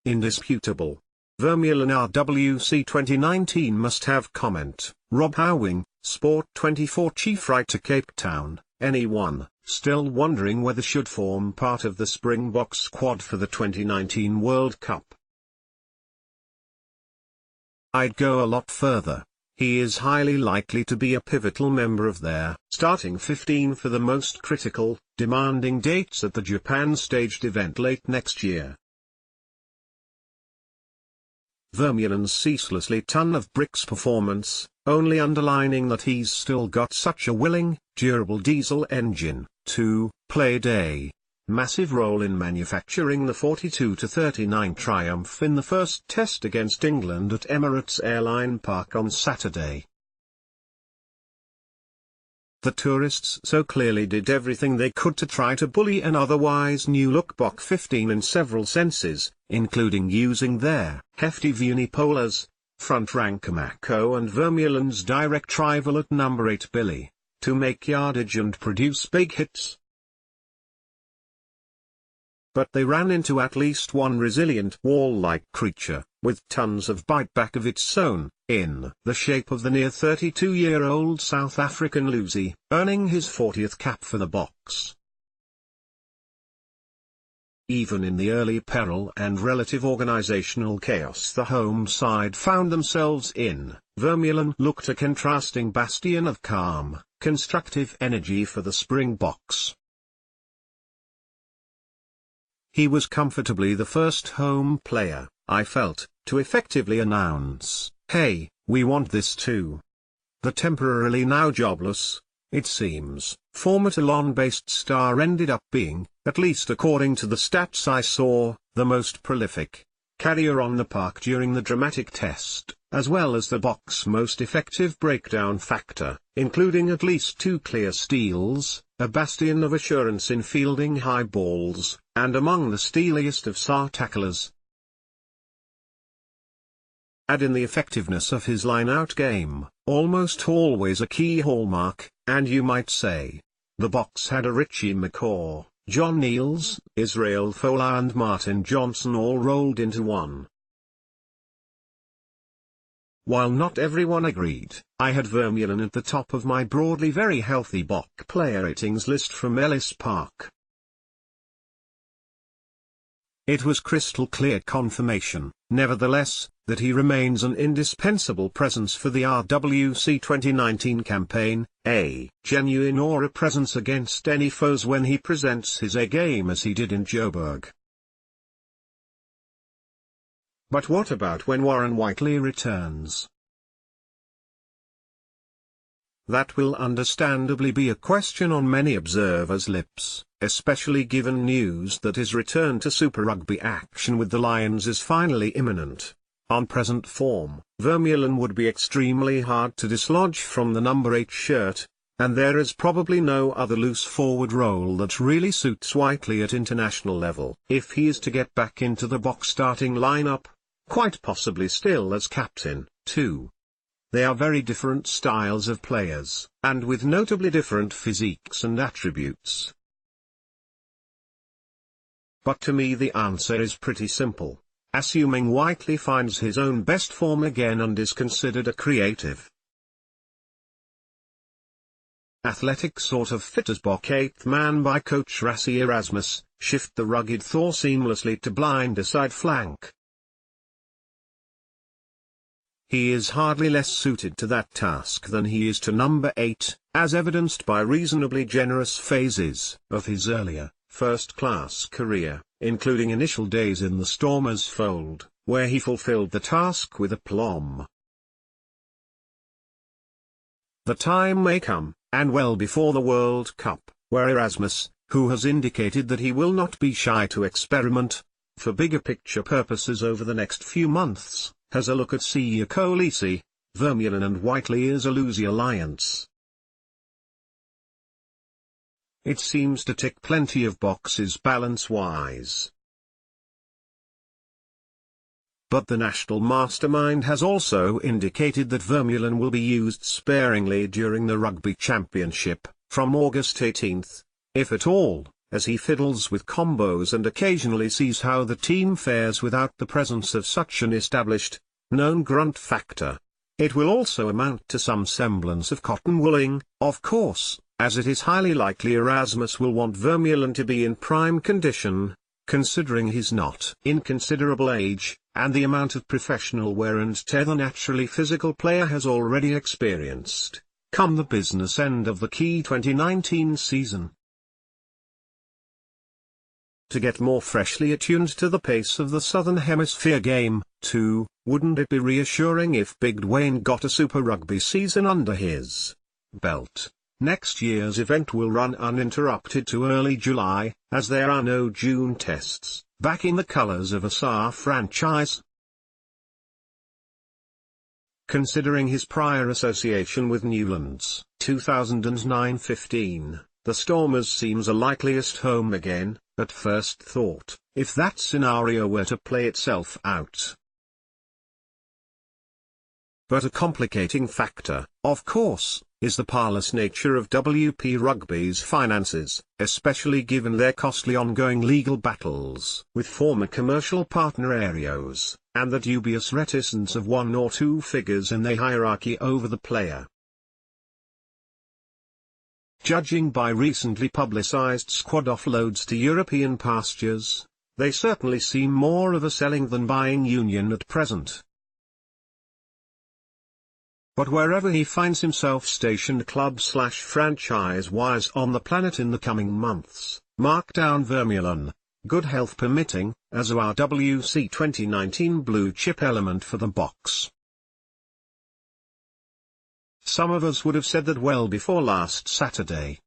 Indisputable. Vermeulen RWC 2019 must have comment. Rob Houwing, Sport 24 Chief Writer, Cape Town. Anyone still wondering whether should form part of the Springbok squad for the 2019 World Cup? I'd go a lot further. He is highly likely to be a pivotal member of their starting 15 for the most critical, demanding dates at the Japan-staged event late next year. Vermeulen's ceaselessly ton-of-bricks performance, only underlining that he's still got such a willing, durable diesel engine, to played a massive role in manufacturing the 42-39 triumph in the first test against England at Emirates Airline Park on Saturday. The tourists so clearly did everything they could to try to bully an otherwise new-look Bok 15 in several senses, including using their hefty unipolas, front-ranker Mako and Vermeulen's direct rival at number 8 Billy, to make yardage and produce big hits. But they ran into at least one resilient wall-like creature, with tons of bite back of its own, in the shape of the near 32-year-old South African Lucy, earning his 40th cap for the Boks. Even in the early peril and relative organisational chaos the home side found themselves in, Vermeulen looked a contrasting bastion of calm, constructive energy for the Springboks. He was comfortably the first home player, I felt, to effectively announce, "Hey, we want this too." The temporarily now jobless, it seems, former Toulon-based star ended up being, at least according to the stats I saw, the most prolific carrier on the park during the dramatic test, as well as the Boks' most effective breakdown factor, including at least 2 clear steals, a bastion of assurance in fielding high balls, and among the steeliest of SAR tacklers. Add in the effectiveness of his line-out game, almost always a key hallmark, and you might say, the Boks had a Richie McCaw, John Niels, Israel Fola and Martin Johnson all rolled into one. While not everyone agreed, I had Vermeulen at the top of my broadly very healthy Bok player ratings list from Ellis Park. It was crystal clear confirmation, nevertheless, that he remains an indispensable presence for the RWC 2019 campaign, a genuine aura presence against any foes when he presents his A game as he did in Joburg. But what about when Warren Whiteley returns? That will understandably be a question on many observers' lips, especially given news that his return to Super Rugby action with the Lions is finally imminent. On present form, Vermeulen would be extremely hard to dislodge from the number 8 shirt, and there is probably no other loose forward role that really suits Whiteley at international level if he is to get back into the Bok starting lineup, quite possibly still as captain, too. They are very different styles of players, and with notably different physiques and attributes. But to me the answer is pretty simple. Assuming Whiteley finds his own best form again and is considered a creative, athletic sort of fit as Bok 8th man by coach Rassie Erasmus, shift the rugged Thor seamlessly to blind side flank. He is hardly less suited to that task than he is to number 8, as evidenced by reasonably generous phases of his earlier, first-class career, including initial days in the Stormers' fold, where he fulfilled the task with aplomb. The time may come, and well before the World Cup, where Erasmus, who has indicated that he will not be shy to experiment, for bigger picture purposes over the next few months, has a look at Siya Kolisi, Vermeulen and Whiteley as a Lucy alliance. It seems to tick plenty of boxes balance-wise. But the national mastermind has also indicated that Vermeulen will be used sparingly during the Rugby Championship, from August 18, if at all, as he fiddles with combos and occasionally sees how the team fares without the presence of such an established, known grunt factor. It will also amount to some semblance of cotton wooling, of course, as it is highly likely Erasmus will want Vermeulen to be in prime condition, considering his not inconsiderable age, and the amount of professional wear and tear the naturally physical player has already experienced, come the business end of the key 2019 season. To get more freshly attuned to the pace of the Southern Hemisphere game, too, wouldn't it be reassuring if Big Dwayne got a Super Rugby season under his belt? Next year's event will run uninterrupted to early July, as there are no June tests, backing the colours of a SAR franchise. Considering his prior association with Newlands, 2009-15, the Stormers seems a likeliest home again, at first thought, if that scenario were to play itself out. But a complicating factor, of course, is the parlous nature of WP Rugby's finances, especially given their costly ongoing legal battles with former commercial partner Aerios, and the dubious reticence of one or two figures in the hierarchy over the player. Judging by recently publicized squad offloads to European pastures, they certainly seem more of a selling than buying union at present. But wherever he finds himself stationed club/franchise-wise on the planet in the coming months, mark down Vermeulen, good health permitting, as our WC 2019 blue chip element for the box. Some of us would have said that well before last Saturday.